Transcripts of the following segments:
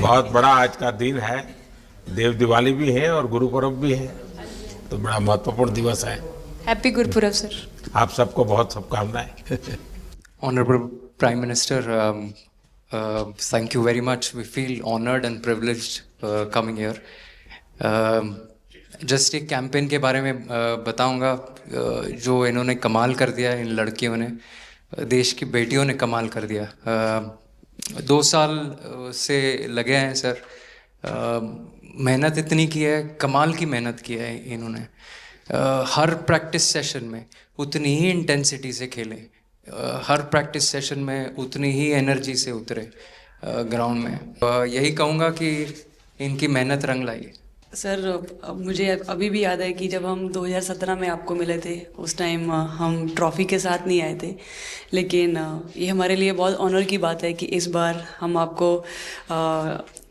बहुत बड़ा आज का दिन है, देव दिवाली भी है और गुरु पर्व भी है, तो बड़ा महत्वपूर्ण दिवस है। Happy Gurpurab sir. आप सबको बहुत शुभकामनाएं। Honorable Prime Minister, thank you very much. We feel honored and privileged coming here. Just एक कैंपेन के बारे में बताऊंगा जो इन्होंने कमाल कर दिया, इन लड़कियों ने, देश की बेटियों ने कमाल कर दिया। 2 साल से लगे हैं सर, मेहनत इतनी की है, कमाल की मेहनत की है इन्होंने। हर प्रैक्टिस सेशन में उतनी ही इंटेंसिटी से खेले, हर प्रैक्टिस सेशन में उतनी ही एनर्जी से उतरे ग्राउंड में। यही कहूँगा कि इनकी मेहनत रंग लाई। सर मुझे अभी भी याद है कि जब हम 2017 में आपको मिले थे, उस टाइम हम ट्रॉफ़ी के साथ नहीं आए थे, लेकिन ये हमारे लिए बहुत ऑनर की बात है कि इस बार हम आपको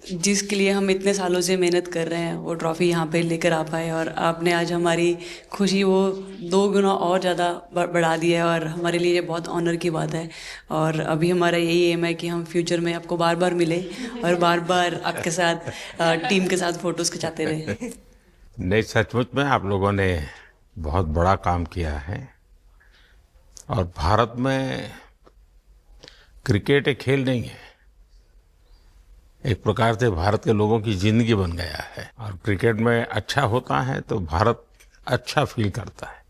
जिसके लिए हम इतने सालों से मेहनत कर रहे हैं वो ट्रॉफ़ी यहाँ पे लेकर आ पाए, और आपने आज हमारी खुशी वो 2 गुना और ज़्यादा बढ़ा दिया है, और हमारे लिए ये बहुत ऑनर की बात है। और अभी हमारा यही एम है कि हम फ्यूचर में आपको बार बार मिले और बार बार आपके साथ टीम के साथ फ़ोटोज़ खिंचाते रहे। नहीं, सचमुच में आप लोगों ने बहुत बड़ा काम किया है, और भारत में क्रिकेट एक खेल नहीं है, एक प्रकार से भारत के लोगों की जिंदगी बन गया है। और क्रिकेट में अच्छा होता है तो भारत अच्छा फील करता है,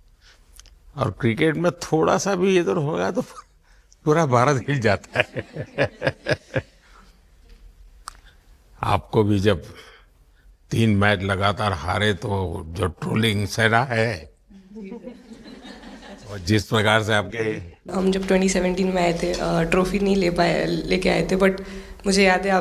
और क्रिकेट में थोड़ा सा भी इधर होगा तो पूरा भारत हिल जाता है। आपको भी जब 3 मैच लगातार हारे तो जो ट्रोलिंग सहना है, और जिस प्रकार से आपके हम जब 2017 में आए थे ट्रॉफी नहीं लेके आए थे, बट मुझे याद है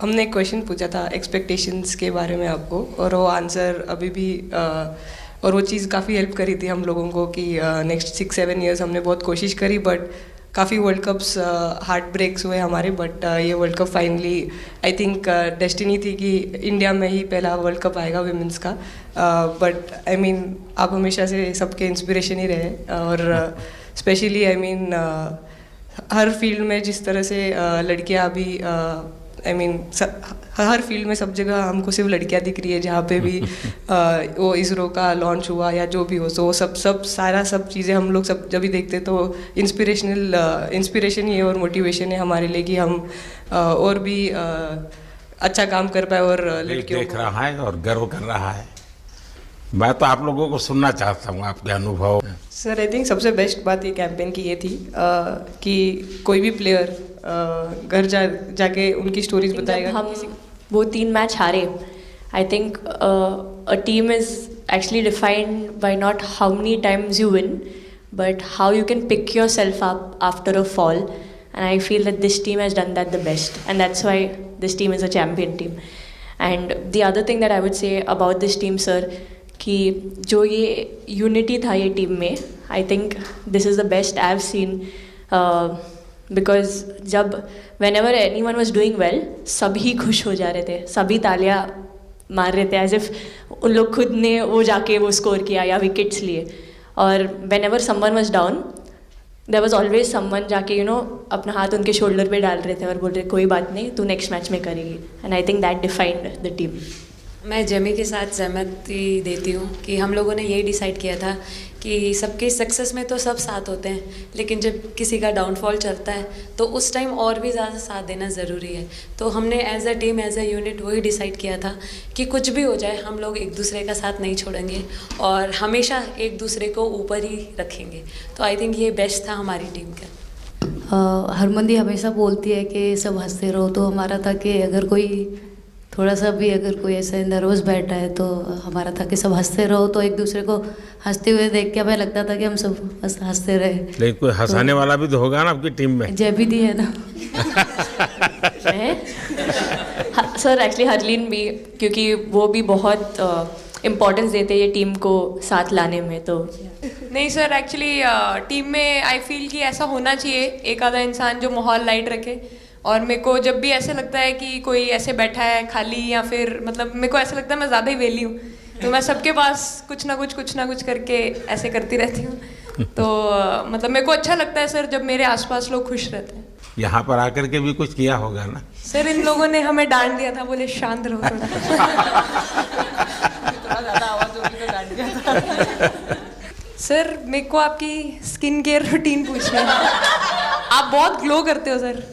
हमने एक क्वेश्चन पूछा था एक्सपेक्टेशंस के बारे में आपको, और वो आंसर अभी भी और वो चीज़ काफ़ी हेल्प करी थी हम लोगों को कि नेक्स्ट 6-7 ईयर्स हमने बहुत कोशिश करी, बट काफ़ी वर्ल्ड कप्स हार्ट ब्रेक्स हुए हमारे, बट ये world cup finally I think destiny थी कि इंडिया में ही पहला वर्ल्ड कप आएगा विमेंस का। बट आई मीन आप हमेशा से सबके इंस्पिरेशन ही रहे, और specially I mean her field में जिस तरह से लड़कियां अभी आई मीन हर फील्ड में सब जगह हमको सिर्फ लड़कियां दिख रही है, जहाँ पे भी वो इसरो का लॉन्च हुआ या जो भी हो, तो वो सब चीज़ें हम लोग सब जब भी देखते तो इंस्पिरेशन ही है और मोटिवेशन है हमारे लिए कि हम और भी अच्छा काम कर पाए और लड़कियों देख रहा है और गर्व कर रहा है। मैं तो आप लोगों को सुनना चाहता हूँ आपके अनुभव। सर आई थिंक सबसे बेस्ट बात ये कैंपेन की ये थी कि कोई भी प्लेयर घर जाके उनकी स्टोरीज बताएगा। हम वो 3 मैच हारे, I think a team is actually defined by not how many times you win, but how you can pick yourself up after a fall, and I feel that this team has done that the best, and that's why this team is a champion team. And the other thing that I would say about this team sir, कि जो ये unity था ये टीम में, I think this is the best I have seen, because जब whenever anyone was doing well सभी खुश हो जा रहे थे, सभी तालियां मार रहे थे, एज इफ उन लोग खुद ने वो जाके वो स्कोर किया या विकेट्स लिए। और whenever someone was down there was always someone जाके अपना हाथ उनके शोल्डर पे डाल रहे थे और बोल रहे कोई बात नहीं, तू नेक्स्ट मैच में करेगी, and I think that defined the team. मैं जेमी के साथ सहमति देती हूँ कि हम लोगों ने यही डिसाइड किया था कि सबके सक्सेस में तो सब साथ होते हैं, लेकिन जब किसी का डाउनफॉल चलता है तो उस टाइम और भी ज़्यादा साथ देना ज़रूरी है। तो हमने as a team as a unit वही डिसाइड किया था कि कुछ भी हो जाए हम लोग एक दूसरे का साथ नहीं छोड़ेंगे और हमेशा एक दूसरे को ऊपर ही रखेंगे। तो आई थिंक ये बेस्ट था हमारी टीम का। हरमंदी हमेशा बोलती है कि सब हंसते रहो, तो हमारा था कि अगर कोई थोड़ा सा भी अगर कोई ऐसा नर्वस बैठा है तो हमारा था कि सब हंसते रहो, तो एक दूसरे को हंसते हुए देख के हमें लगता था कि हम सब हंसते रहे। लेकिन कोई हंसाने वाला भी तो होगा ना आपकी टीम में? जैबी दी है ना। सर एक्चुअली हरलीन भी, क्योंकि वो भी बहुत इम्पोर्टेंस देते हैं ये टीम को साथ लाने में। तो नहीं सर, एक्चुअली टीम में आई फील कि ऐसा होना चाहिए एक आधा इंसान जो माहौल लाइट रखे। और मेरे को जब भी ऐसे लगता है कि कोई ऐसे बैठा है खाली, या फिर मतलब मेरे को ऐसा लगता है मैं ज़्यादा ही वेली हूँ, तो मैं सबके पास कुछ ना कुछ करके ऐसे करती रहती हूँ। तो मतलब मेरे को अच्छा लगता है सर जब मेरे आसपास लोग खुश रहते हैं। यहाँ पर आकर के भी कुछ किया होगा ना? सर इन लोगों ने हमें डांट दिया था, बोले शांत रहो थोड़ा। थोड़ा ज़्यादा आवाज़ होगी तो डांट दिया था। सर मेरे को आपकी स्किन केयर रूटीन पूछनी है। आप बहुत ग्लो करते हो सर।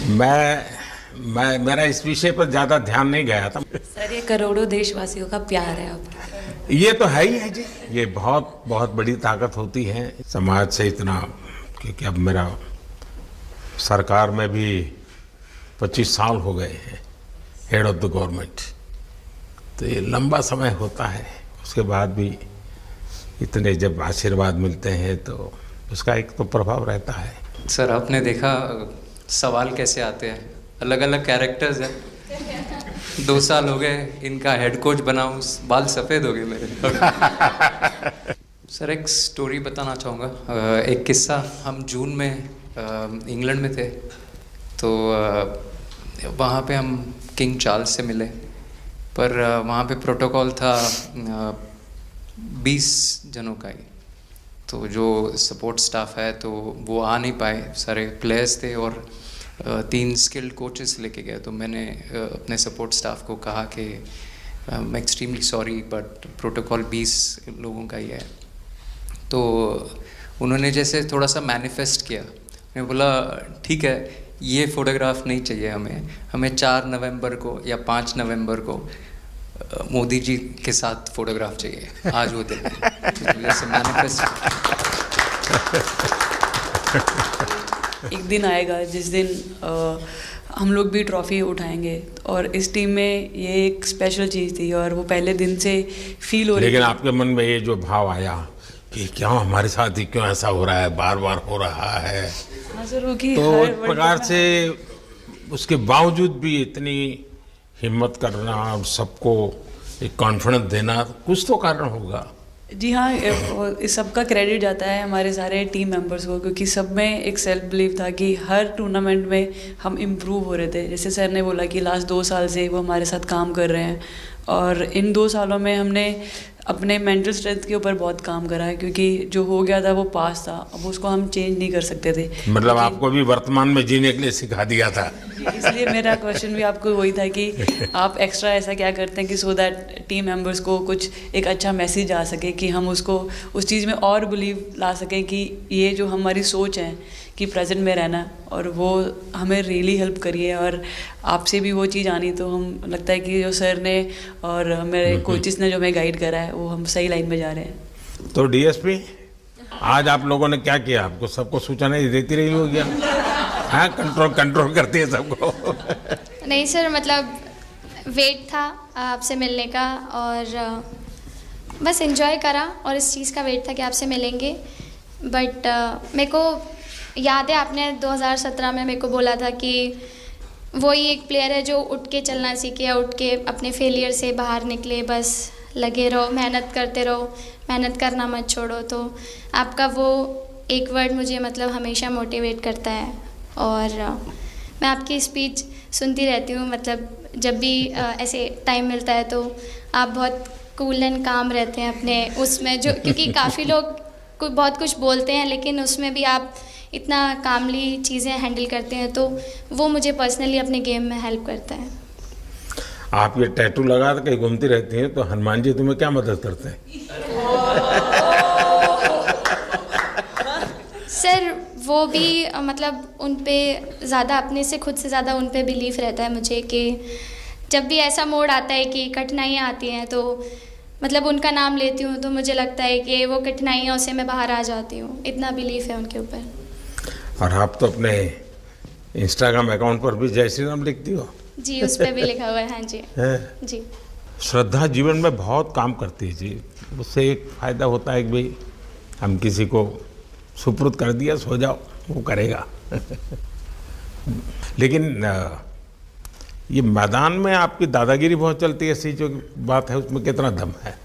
मेरा इस विषय पर ज्यादा ध्यान नहीं गया था। सर ये करोड़ों देशवासियों का प्यार है आप। ये तो है ही है जी, ये बहुत बहुत बड़ी ताकत होती है समाज से इतना, क्योंकि अब मेरा सरकार में भी 25 साल हो गए हैं हेड ऑफ द गवर्नमेंट, तो ये लंबा समय होता है। उसके बाद भी इतने जब आशीर्वाद मिलते हैं तो उसका एक तो प्रभाव रहता है। सर आपने देखा सवाल कैसे आते हैं, अलग अलग कैरेक्टर्स हैं। 2 साल हो गए इनका हेड कोच बनाऊं, बाल सफ़ेद हो गए मेरे। सर एक स्टोरी बताना चाहूँगा, एक किस्सा। हम जून में इंग्लैंड में थे, तो वहाँ पे हम किंग चार्ल्स से मिले, पर वहाँ पे प्रोटोकॉल था 20 जनों का ही। तो जो सपोर्ट स्टाफ है तो वो आ नहीं पाए, सारे प्लेयर्स थे और 3 स्किल्ड कोचेस लेके गए। तो मैंने अपने सपोर्ट स्टाफ को कहा कि I am extremely sorry but protocol 20 लोगों का ही है। तो उन्होंने जैसे थोड़ा सा मैनिफेस्ट किया, मैं बोला ठीक है ये फ़ोटोग्राफ नहीं चाहिए हमें 4 नवंबर को या 5 नवंबर को मोदी जी के साथ फ़ोटोग्राफ चाहिए, आज वो दिन है। जैसे मैनिफेस्ट। एक दिन आएगा जिस दिन हम लोग भी ट्रॉफी उठाएंगे, और इस टीम में ये एक स्पेशल चीज़ थी और वो पहले दिन से फील हो रही। लेकिन आपके मन में ये जो भाव आया कि क्या हमारे साथ ही क्यों ऐसा हो रहा है, बार बार हो रहा है, हाँ सर, वो कि तो हर एक प्रकार से उसके बावजूद भी इतनी हिम्मत करना और सबको एक कॉन्फिडेंस देना, कुछ तो कारण होगा। जी हाँ, इस सब का क्रेडिट जाता है हमारे सारे टीम मेंबर्स को, क्योंकि सब में एक सेल्फ बिलीव था कि हर टूर्नामेंट में हम इम्प्रूव हो रहे थे। जैसे सर ने बोला कि लास्ट 2 साल से वो हमारे साथ काम कर रहे हैं, और इन 2 सालों में हमने अपने मेंटल स्ट्रेंथ के ऊपर बहुत काम करा है, क्योंकि जो हो गया था वो पास था, अब उसको हम चेंज नहीं कर सकते थे। मतलब आपको भी वर्तमान में जीने के लिए सिखा दिया था। इसलिए मेरा क्वेश्चन भी आपको वही था कि आप एक्स्ट्रा ऐसा क्या करते हैं कि सो दैट टीम मेंबर्स को कुछ एक अच्छा मैसेज आ सके, कि हम उसको उस चीज़ में और बिलीव ला सकें कि ये जो हमारी सोच है कि प्रेजेंट में रहना, और वो हमें रियली हेल्प करिए। और आपसे भी वो चीज़ आनी, तो हम लगता है कि जो सर ने और मेरे कोचेस ने जो हमें गाइड करा है वो हम सही लाइन में जा रहे हैं। तो डीएसपी आज आप लोगों ने क्या किया? आपको सबको सूचना देती रही होगी, हाँ कंट्रोल करती है सबको। नहीं सर, मतलब वेट था आपसे मिलने का, और बस एंजॉय करा, और इस चीज़ का वेट था कि आपसे मिलेंगे। बट मेरे को याद है आपने 2017 में मेरे को बोला था कि वही एक प्लेयर है जो उठ के चलना सीखे, या उठ के अपने फेलियर से बाहर निकले, बस लगे रहो, मेहनत करते रहो, मेहनत करना मत छोड़ो। तो आपका वो एक वर्ड मुझे मतलब हमेशा मोटिवेट करता है, और मैं आपकी स्पीच सुनती रहती हूँ। मतलब जब भी ऐसे टाइम मिलता है तो आप बहुत कूल एंड काम रहते हैं अपने उसमें, जो क्योंकि काफ़ी लोग बहुत कुछ बोलते हैं, लेकिन उसमें भी आप इतना कामली चीज़ें हैंडल करते हैं, तो वो मुझे पर्सनली अपने गेम में हेल्प करता है। आप ये टैटू लगा के कहीं घूमती रहती हैं, तो हनुमान जी तुम्हें क्या मदद करते हैं? सर वो भी मतलब उन पे ज़्यादा, अपने से खुद से ज़्यादा उन पे बिलीफ रहता है मुझे, कि जब भी ऐसा मोड़ आता है कि कठिनाइयाँ आती हैं, तो मतलब उनका नाम लेती हूँ तो मुझे लगता है कि वो कठिनाइयों से मैं बाहर आ जाती हूँ। इतना बिलीफ है उनके ऊपर। और आप तो अपने इंस्टाग्राम अकाउंट पर भी जय श्री राम लिखती हो? जी, उस पर भी लिखा हुआ है। हाँ जी जी। श्रद्धा जीवन में बहुत काम करती है जी। उससे एक फ़ायदा होता है कि भाई हम किसी को सुपुर्द कर दिया, सो जाओ, वो करेगा। लेकिन ये मैदान में आपकी दादागिरी बहुत चलती है, ऐसी जो बात है उसमें कितना दम है?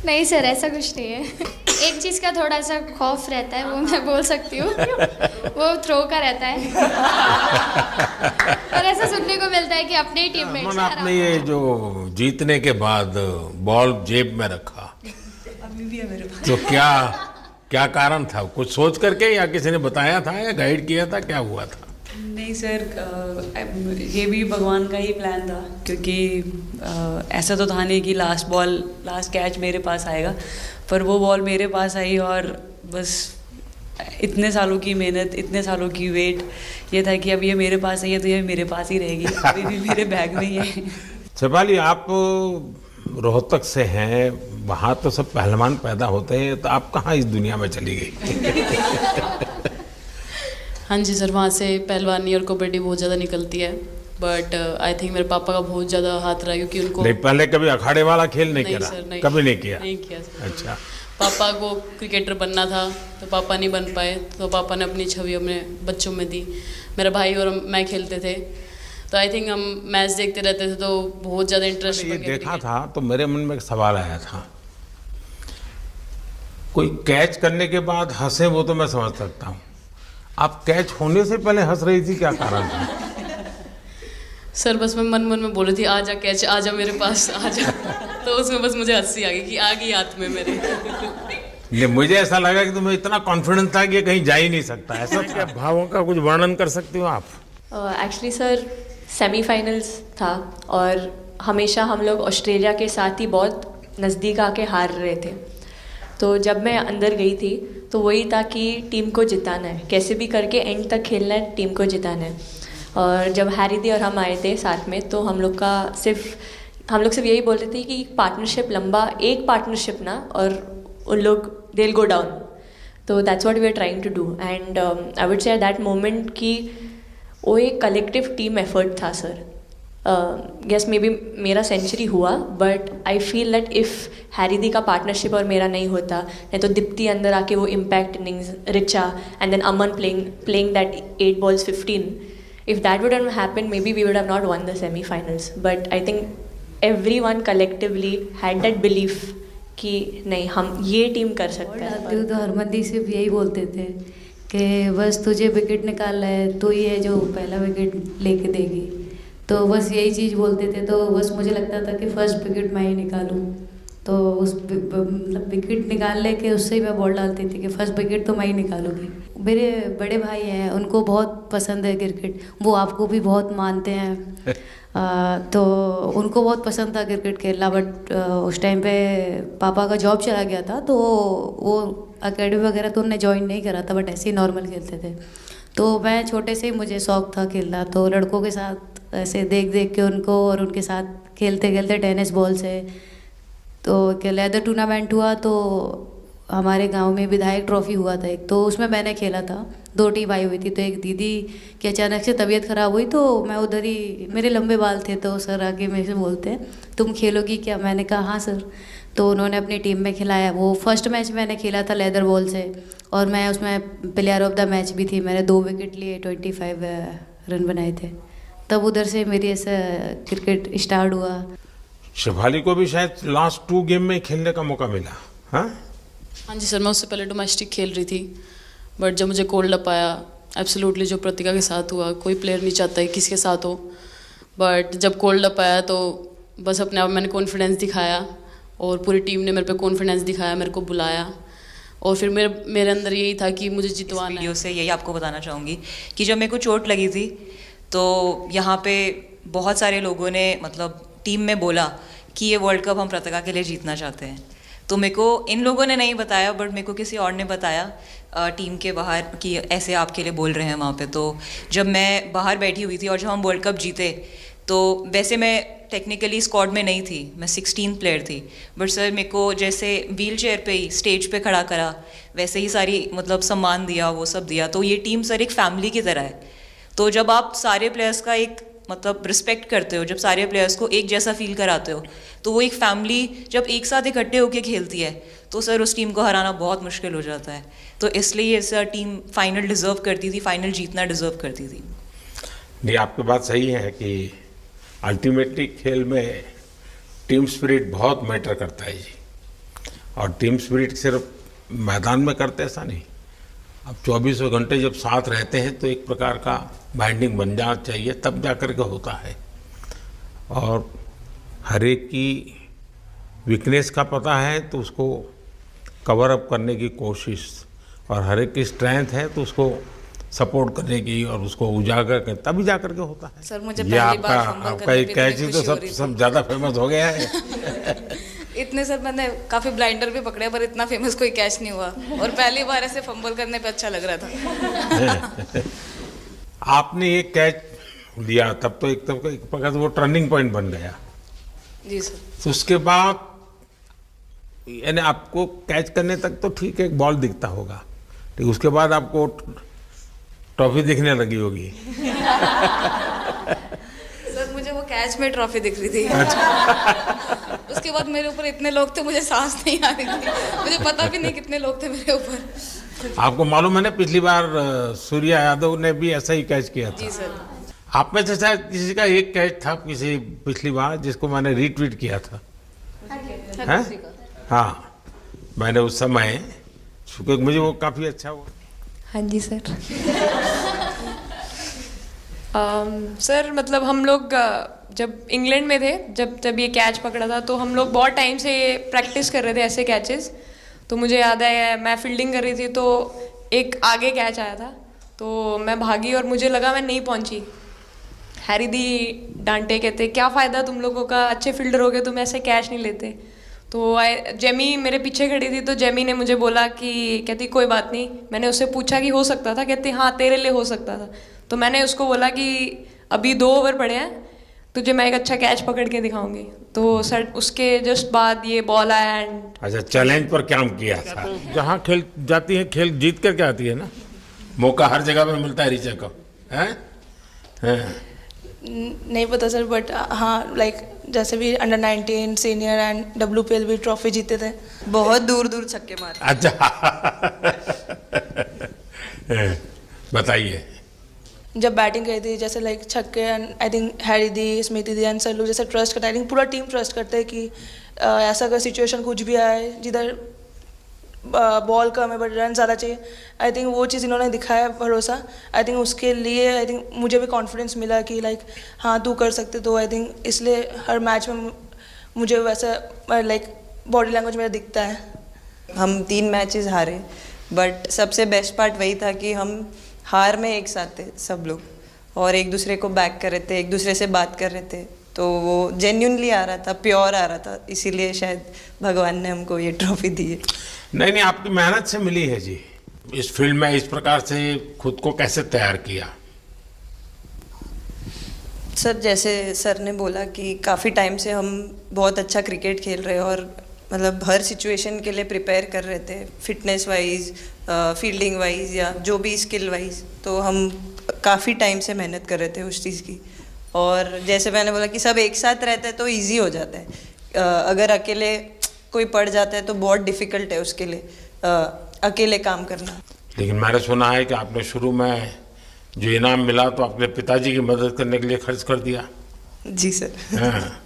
नहीं सर, ऐसा कुछ नहीं है। एक चीज़ का थोड़ा सा खौफ रहता है, वो मैं बोल सकती हूँ, वो थ्रो का रहता है। और ऐसा सुनने को मिलता है कि अपने ही टीममेट्स अमन, आपने ये जो जीतने के बाद बॉल जेब में रखा, अभी भी है मेरे पास। तो क्या क्या कारण था? कुछ सोच करके या किसी ने बताया था या गाइड किया था, क्या हुआ था? नहीं सर, ये भी भगवान का ही प्लान था, क्योंकि ऐसा तो था नहीं कि लास्ट कैच मेरे पास आएगा, पर वो बॉल मेरे पास आई और बस इतने सालों की मेहनत, इतने सालों की वेट, ये था कि अब ये मेरे पास आई है तो ये मेरे पास ही रहेगी, अभी भी मेरे बैग में ही है। शेफाली, आप रोहतक से हैं, वहाँ तो सब पहलवान पैदा होते हैं, तो आप कहाँ इस दुनिया में चली गई? हाँ जी सर, वहाँ से पहलवानी और कबड्डी बहुत ज़्यादा निकलती है, बट आई थिंक मेरे पापा का बहुत ज़्यादा हाथ रहा, क्योंकि उनको नहीं, पहले कभी अखाड़े वाला खेल नहीं किया? सर, नहीं, कभी नहीं किया? नहीं किया सर। अच्छा। पापा को क्रिकेटर बनना था तो पापा नहीं बन पाए, तो पापा ने अपनी छवि अपने बच्चों में दी। मेरा भाई और मैं खेलते थे, तो आई थिंक हम मैच देखते रहते थे, तो बहुत ज़्यादा इंटरेस्ट ये देखा था तो मेरे मन में एक सवाल आया था, कोई कैच करने के बाद हंसे वो तो मैं समझ सकता हूँ, आप कैच होने से पहले हंस रही थी, क्या कारण था? सर बस मैं मन में बोल रही थी, आजा कैच, आजा मेरे पास, आजा। तो उसमें बस मुझे हंसी आ गई कि आ गई हाथ में मेरे। नहीं, मुझे ऐसा लगा कि तुम्हें इतना कॉन्फिडेंस था कि ये कहीं जा ही नहीं सकता, ऐसा क्या? भावों का कुछ वर्णन कर सकती हो आप? एक्चुअली सर सेमीफाइनल्स था और हमेशा हम लोग ऑस्ट्रेलिया के साथ ही बहुत नज़दीक आके हार रहे थे, तो जब मैं अंदर गई थी तो वही था कि टीम को जिताना है, कैसे भी करके एंड तक खेलना है, टीम को जिताना है। और जब हैरी दी और हम आए थे साथ में, तो हम लोग सिर्फ यही बोल रहे थे कि पार्टनरशिप लंबा, एक पार्टनरशिप ना, और उन लोग दे विल गो डाउन, तो that's what we are trying to do. And I would say that moment कि वो एक कलेक्टिव टीम एफर्ट था सर। यस, मे बी मेरा सेंचुरी हुआ, but I feel that if Harry दी का partnership और मेरा नहीं होता, नहीं तो दीप्ति अंदर आके वो impact innings, Richa and then Aman playing that 8 balls 15, if that wouldn't happen, maybe we would have not won the semi-finals. But I think everyone collectively had that belief कि नहीं, हम ये टीम कर सकते हैं। डालती हूँ तो हरमनदीप सिर्फ यही बोलते थे कि बस तुझे विकेट निकालना है, तो ये जो पहला विकेट लेके देगी, तो बस यही चीज़ बोलते थे। तो बस मुझे लगता था कि फर्स्ट विकेट मैं ही निकालूँ, तो उस मतलब विकेट निकालने के उससे ही मैं बॉल डालती थी कि फर्स्ट विकेट तो मैं ही निकालूंगी। मेरे बड़े भाई हैं, उनको बहुत पसंद है क्रिकेट, वो आपको भी बहुत मानते हैं। तो उनको बहुत पसंद था क्रिकेट खेलना, बट उस टाइम पे पापा का जॉब चला गया था, तो वो एकेडमी वगैरह तो उन्होंने ज्वाइन नहीं करा था, बट ऐसे ही नॉर्मल खेलते थे। तो मैं छोटे से ही मुझे शौक था खेलना, तो लड़कों के साथ ऐसे देख देख के उनको और उनके साथ खेलते खेलते टेनिस बॉल से, तो लेदर टूर्नामेंट हुआ, तो हमारे गांव में विधायक ट्रॉफी हुआ था एक, तो उसमें मैंने खेला था। 2 टीम आई हुई थी, तो एक दीदी की अचानक से तबीयत ख़राब हुई, तो मैं उधर ही, मेरे लंबे बाल थे, तो सर आके मेरे से बोलते हैं तुम खेलोगी क्या? मैंने कहा हाँ सर। तो उन्होंने अपनी टीम में खिलाया। वो फर्स्ट मैच मैंने खेला था लेदर बॉल से, और मैं उसमें प्लेयर ऑफ द मैच भी थी। मैंने 2 विकेट लिए, 25 रन बनाए थे। तब उधर से मेरी ऐसा क्रिकेट स्टार्ट हुआ। शेफाली को भी शायद लास्ट 2 गेम में खेलने का मौका मिला? हाँ जी सर, मैं उससे पहले डोमेस्टिक खेल रही थी, बट जब मुझे कोल्ड अप आया, एब्सोल्युटली जो प्रतिका के साथ हुआ, कोई प्लेयर नहीं चाहता है किसके साथ हो, बट जब कोल्ड अप आया तो बस अपने आप मैंने कॉन्फिडेंस दिखाया, और पूरी टीम ने मेरे पे कॉन्फिडेंस दिखाया, मेरे को बुलाया, और फिर मेरे अंदर यही था कि मुझे जितवाना है। वीडियो से यही आपको बताना चाहूँगी कि जब मेरे को चोट लगी थी, तो यहाँ पे बहुत सारे लोगों ने मतलब टीम में बोला कि ये वर्ल्ड कप हम प्रतिका के लिए जीतना चाहते हैं। तो मेरे को इन लोगों ने नहीं बताया, बट मेरे को किसी और ने बताया टीम के बाहर कि ऐसे आपके लिए बोल रहे हैं वहाँ पे। तो जब मैं बाहर बैठी हुई थी और जब हम वर्ल्ड कप जीते, तो वैसे मैं टेक्निकली स्क्वाड में नहीं थी, मैं 16th प्लेयर थी, बट सर मेरे को जैसे व्हील चेयर पे ही स्टेज पे खड़ा करा, वैसे ही सारी मतलब सम्मान दिया, वो सब दिया। तो ये टीम सर एक फैमिली की तरह है। तो जब आप सारे प्लेयर्स का एक मतलब रिस्पेक्ट करते हो, जब सारे प्लेयर्स को एक जैसा फील कराते हो, तो वो एक फैमिली जब एक साथ इकट्ठे होकर खेलती है, तो सर उस टीम को हराना बहुत मुश्किल हो जाता है। तो इसलिए सर टीम फाइनल डिज़र्व करती थी, फाइनल जीतना डिज़र्व करती थी। नहीं, आपकी बात सही है कि अल्टीमेटली खेल में टीम स्पिरिट बहुत मैटर करता है जी। और टीम स्पिरिट सिर्फ मैदान में करते ऐसा नहीं, अब 24 घंटे जब साथ रहते हैं तो एक प्रकार का बाइंडिंग बन जाना चाहिए, तब जा कर के होता है। और हर एक की वीकनेस का पता है तो उसको कवर अप करने की कोशिश, और हर एक की स्ट्रेंथ है तो उसको सपोर्ट करने की और उसको उजागर कर, तभी जा कर के होता है। सर मुझे ये पहली बार आपका फंबल करने एक पे कैच ही इतनी तो खुशी हो रही सब ज़्यादा फेमस हो गया है। इतने सर मैंने काफ़ी ब्लाइंडर भी पकड़े पर इतना फेमस कोई कैच नहीं हुआ, और पहली बार ऐसे फंबल करने पे अच्छा लग रहा था। आपने ये कैच लिया तब तो एक प्रकार से वो टर्निंग पॉइंट बन गया। जी सर। तो उसके बाद यानी आपको कैच करने तक तो ठीक है, एक बॉल दिखता होगा, ठीक, उसके बाद आपको ट्रॉफी दिखने लगी होगी। सर मुझे वो कैच में ट्रॉफी दिख रही थी। उसके बाद मेरे ऊपर इतने लोग थे, मुझे सांस नहीं आ रही थी, मुझे पता भी नहीं कितने लोग थे मेरे ऊपर। आपको मालूम है ना, पिछली बार सूर्या यादव ने भी ऐसा ही कैच किया था। जी सर। आप में से शायद किसी का एक कैच था किसी पिछली बार जिसको मैंने रीट्वीट किया था। हैं? हाँ, मैंने उस समय, क्योंकि मुझे वो काफ़ी अच्छा हुआ। हाँ जी सर। सर मतलब हम लोग जब इंग्लैंड में थे, जब ये कैच पकड़ा था, तो हम लोग बहुत टाइम से प्रैक्टिस कर रहे थे ऐसे कैचेस। तो मुझे याद है मैं फील्डिंग कर रही थी तो एक आगे कैच आया था, तो मैं भागी और मुझे लगा मैं नहीं पहुंची। हैरी दी डांटे, कहते क्या फ़ायदा तुम लोगों का, अच्छे फील्डर हो गए, तुम ऐसे कैच नहीं लेते। तो जेमी मेरे पीछे खड़ी थी, तो जेमी ने मुझे बोला कि, कहती कोई बात नहीं। मैंने उससे पूछा कि हो सकता था, कहती हाँ तेरे लिए हो सकता था। तो मैंने उसको बोला कि अभी 2 ओवर पड़े हैं, तुझे मैं एक अच्छा कैच पकड़ के दिखाऊंगी। तो सर उसके जस्ट बाद ये बॉल आया एंड अच्छा, चैलेंज पर काम किया था। जहाँ खेल जाती है, खेल जीत करके आती है ना, मौका हर जगह में मिलता है ऋचा को, हैं? नहीं पता सर, बट हाँ लाइक जैसे भी अंडर 19 सीनियर एंड WPL भी ट्रॉफी जीते थे। बहुत दूर दूर छक्के मारे। अच्छा। बताइए। जब बैटिंग करी थी, जैसे लाइक छक्के, and I think Harry the, Smriti the and sir लोग जैसे ट्रस्ट करते हैं, आई थिंक पूरा टीम ट्रस्ट करते हैं कि ऐसा अगर सिचुएशन कुछ भी आए जिधर बॉल कम है बट रन ज़्यादा चाहिए, आई थिंक वो चीज़ इन्होंने दिखाया भरोसा। आई थिंक उसके लिए आई थिंक मुझे भी कॉन्फिडेंस मिला कि लाइक हाँ तू कर सकते। तो आई थिंक इसलिए हर मैच में मुझे वैसा लाइक बॉडी लैंग्वेज मेरा दिखता है। हम 3 मैचेस हारे, बट सबसे बेस्ट पार्ट वही था कि हम हार में एक साथ थे सब लोग, और एक दूसरे को बैक कर रहे थे, एक दूसरे से बात कर रहे थे। तो वो जेन्युइनली आ रहा था, प्योर आ रहा था, इसीलिए शायद भगवान ने हमको ये ट्रॉफी दी है। नहीं, आपकी मेहनत से मिली है जी। इस फील्ड में इस प्रकार से खुद को कैसे तैयार किया? सर जैसे सर ने बोला कि काफ़ी टाइम से हम बहुत अच्छा क्रिकेट खेल रहे हैं, और मतलब हर सिचुएशन के लिए प्रिपेयर कर रहे थे, फिटनेस वाइज, फील्डिंग वाइज या जो भी स्किल वाइज। तो हम काफ़ी टाइम से मेहनत कर रहे थे उस चीज़ की। और जैसे मैंने बोला कि सब एक साथ रहते हैं तो इजी हो जाता है। अगर अकेले कोई पड़ जाता है तो बहुत डिफ़िकल्ट है उसके लिए अकेले काम करना। लेकिन मैंने सुना है कि आपने शुरू में जो इनाम मिला तो अपने पिताजी की मदद करने के लिए खर्च कर दिया। जी सर। हाँ,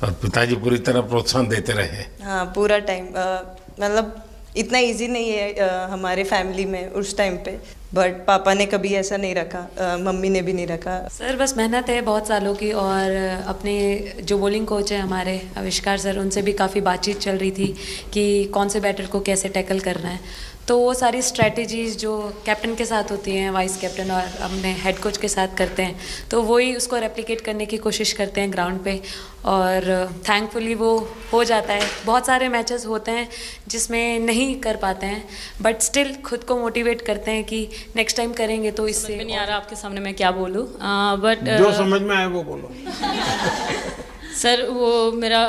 और पिताजी पूरी तरह प्रोत्साहन देते रहे। हाँ, पूरा टाइम। मतलब इतना इजी नहीं है हमारे फैमिली में उस टाइम पे, बट पापा ने कभी ऐसा नहीं रखा, मम्मी ने भी नहीं रखा। सर बस मेहनत है बहुत सालों की, और अपने जो बॉलिंग कोच हैं हमारे आविष्कार सर, उनसे भी काफ़ी बातचीत चल रही थी कि कौन से बैटर को कैसे टैकल करना है। तो वो सारी स्ट्रेटजीज जो कैप्टन के साथ होती हैं, वाइस कैप्टन और अपने हेड कोच के साथ करते हैं, तो वही उसको रेप्लिकेट करने की कोशिश करते हैं ग्राउंड पे, और थैंकफुली वो हो जाता है। बहुत सारे मैचेस होते हैं जिसमें नहीं कर पाते हैं, बट स्टिल खुद को मोटिवेट करते हैं कि नेक्स्ट टाइम करेंगे तो इससे। नहीं आ रहा आपके सामने मैं क्या बोलूँ, बट जो समझ में आए वो बोलो। सर वो मेरा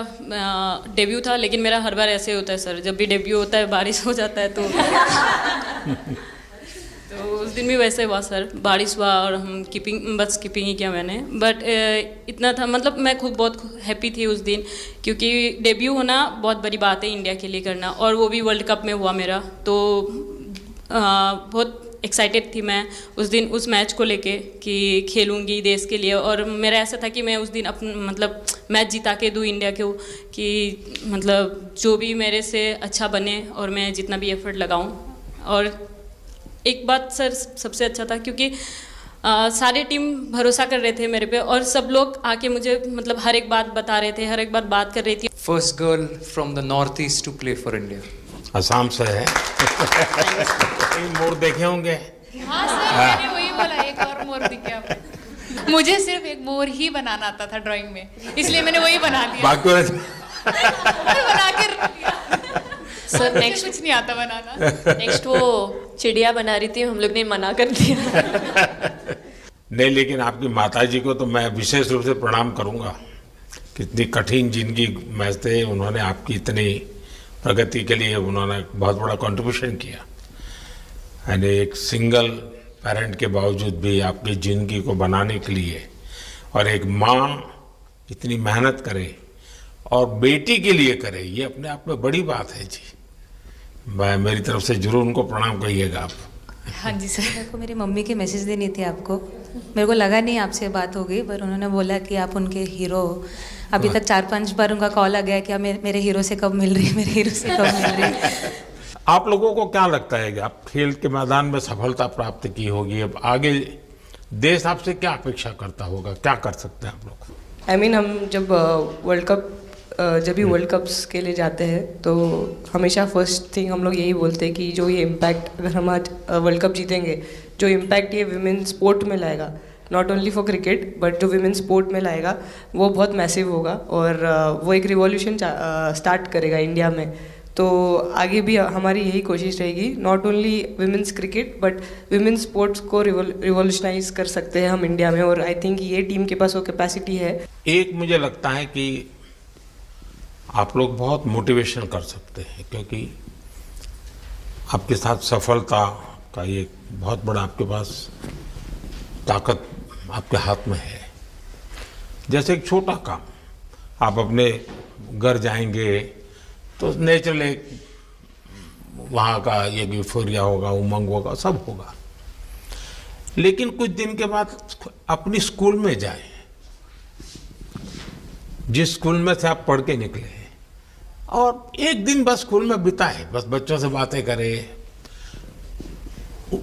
डेब्यू था, लेकिन मेरा हर बार ऐसे होता है सर, जब भी डेब्यू होता है बारिश हो जाता है तो तो उस दिन भी वैसे हुआ सर, बारिश हुआ और हम बस कीपिंग ही किया मैंने। बट इतना था, मतलब मैं खुद बहुत हैप्पी थी उस दिन, क्योंकि डेब्यू होना बहुत बड़ी बात है इंडिया के लिए करना, और वो भी वर्ल्ड कप में हुआ मेरा। तो बहुत एक्साइटेड थी मैं उस दिन उस मैच को लेके कि खेलूंगी देश के लिए, और मेरा ऐसा था कि मैं उस दिन मतलब मैच जिता के दूँ इंडिया को, कि मतलब जो भी मेरे से अच्छा बने और मैं जितना भी एफर्ट लगाऊं। और एक बात सर सबसे अच्छा था क्योंकि सारी टीम भरोसा कर रहे थे मेरे पे और सब लोग आके मुझे मतलब हर एक बात बता रहे थे, हर एक बात कर रही थी। First girl from the north east to play for India. Assam से है। मोर देखे होंगे? हाँ सर, मैंने वही बोला, एक और मोर दिखे आपको। मुझे सिर्फ एक मोर ही बनाना आता था ड्राइंग में, इसलिए मैंने वही बना दिया। बाकी बना के रख दिया। सर नेक्स्ट कुछ नहीं आता बनाना। नेक्स्ट वो चिड़िया बना रही थी, हम लोग ने मना कर दिया। नहीं, लेकिन आपकी माताजी को तो मैं विशेष रूप से प्रणाम करूंगा। कितनी कठिन जिंदगी में थे, उन्होंने आपकी इतनी प्रगति के लिए उन्होंने बहुत बड़ा कंट्रीब्यूशन किया। यानी एक सिंगल पेरेंट के बावजूद भी आपकी ज़िंदगी को बनाने के लिए, और एक माँ इतनी मेहनत करे और बेटी के लिए करे, ये अपने आप में बड़ी बात है जी। मैं मेरी तरफ से जरूर उनको प्रणाम कहिएगा आप। हाँ जी सर। मेरे को मेरी मम्मी की मैसेज देनी थी आपको। मेरे को लगा नहीं आपसे बात हो गई, पर उन्होंने बोला कि आप उनके हीरो हो। अभी तक 4-5 बार उनका कॉल आ गया कि मेरे हीरो से कब मिल रही है, मेरे हीरो से कब मिल रही है। आप लोगों को क्या लगता है कि आप खेल के मैदान में सफलता प्राप्त की होगी, अब आगे देश आपसे क्या अपेक्षा करता होगा, क्या कर सकते हैं आप लोग? I mean, हम जब जब भी वर्ल्ड कप्स के लिए जाते हैं तो हमेशा फर्स्ट थिंग हम लोग यही बोलते हैं कि जो ये इम्पैक्ट, अगर हम आज वर्ल्ड कप जीतेंगे, जो इम्पैक्ट ये विमेन स्पोर्ट में लाएगा, not only for cricket but जो विमेन स्पोर्ट में लाएगा, वो बहुत मैसिव होगा और वो एक रिवॉल्यूशन स्टार्ट करेगा इंडिया में। तो आगे भी हमारी यही कोशिश रहेगी, not only women's cricket but women sports को रिवॉल्यूशनाइज कर सकते हैं हम इंडिया में, और आई थिंक ये टीम के पास वो कैपेसिटी है। एक मुझे लगता है कि आप लोग बहुत मोटिवेशन कर सकते हैं, क्योंकि आपके साथ सफलता का ये बहुत बड़ा आपके पास ताकत आपके हाथ में है। जैसे एक छोटा काम, आप अपने घर जाएंगे तो नेचुरल एक वहाँ का एक यूफोरिया होगा, उमंग होगा, सब होगा। लेकिन कुछ दिन के बाद अपनी स्कूल में जाएं, जिस स्कूल में से आप पढ़ के निकले हैं, और एक दिन बस स्कूल में बिताए, बस बच्चों से बातें करें।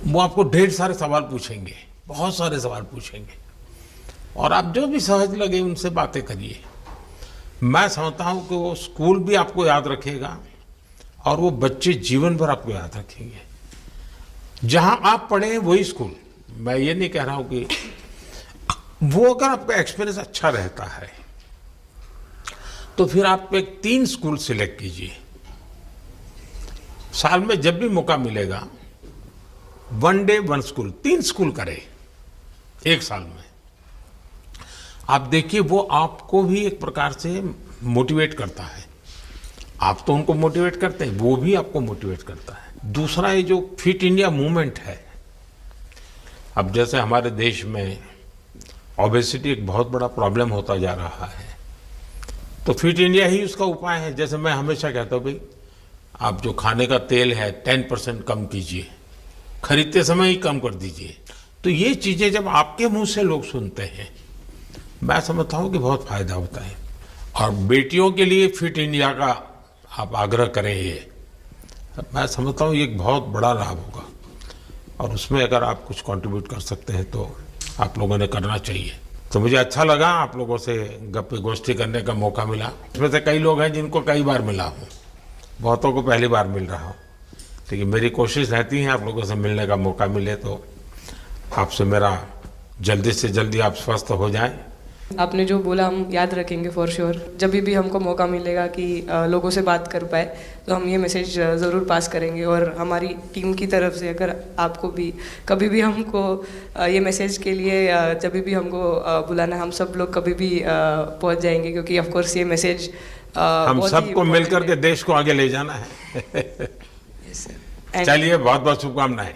वो आपको ढेर सारे सवाल पूछेंगे, बहुत सारे सवाल पूछेंगे, और आप जो भी सहज लगे उनसे बातें करिए। मैं समझता हूँ कि वो स्कूल भी आपको याद रखेगा और वो बच्चे जीवन भर आपको याद रखेंगे। जहाँ आप पढ़े वही स्कूल, मैं ये नहीं कह रहा हूँ कि वो, अगर आपका एक्सपीरियंस अच्छा रहता है तो फिर आप एक 3 स्कूल सिलेक्ट कीजिए। साल में जब भी मौका मिलेगा 1 डे 1 स्कूल, 3 स्कूल करें एक साल में। आप देखिए वो आपको भी एक प्रकार से मोटिवेट करता है। आप तो उनको मोटिवेट करते हैं, वो भी आपको मोटिवेट करता है। दूसरा ये जो फिट इंडिया मूवमेंट है, अब जैसे हमारे देश में ओबेसिटी एक बहुत बड़ा प्रॉब्लम होता जा रहा है, तो फिट इंडिया ही उसका उपाय है। जैसे मैं हमेशा कहता हूँ भाई, आप जो खाने का तेल है 10% कम कीजिए, खरीदते समय ही कम कर दीजिए। तो ये चीज़ें जब आपके मुंह से लोग सुनते हैं, मैं समझता हूँ कि बहुत फायदा होता है। और बेटियों के लिए फिट इंडिया का आप आग्रह करें, ये मैं समझता हूँ ये एक बहुत बड़ा लाभ होगा, और उसमें अगर आप कुछ कंट्रीब्यूट कर सकते हैं तो आप लोगों ने करना चाहिए। तो मुझे अच्छा लगा आप लोगों से गप्पे गोष्ठी करने का मौका मिला। इसमें से कई लोग हैं जिनको कई बार मिला हूँ, बहुतों को पहली बार मिल रहा हूँ, लेकिन मेरी कोशिश रहती है आप लोगों से मिलने का मौका मिले तो आपसे मेरा जल्दी से जल्दी आप स्वस्थ हो जाएं। आपने जो बोला हम याद रखेंगे फॉर श्योर। जब भी हमको मौका मिलेगा कि लोगों से बात कर पाए तो हम ये मैसेज ज़रूर पास करेंगे, और हमारी टीम की तरफ से अगर आपको भी कभी भी हमको ये मैसेज के लिए जब भी हमको बुलाना, हम सब लोग कभी भी पहुंच जाएंगे, क्योंकि ऑफ कोर्स ये मैसेज हम सबको मिलकर के देश को आगे ले जाना है। चलिए, बहुत बहुत शुभकामनाएं।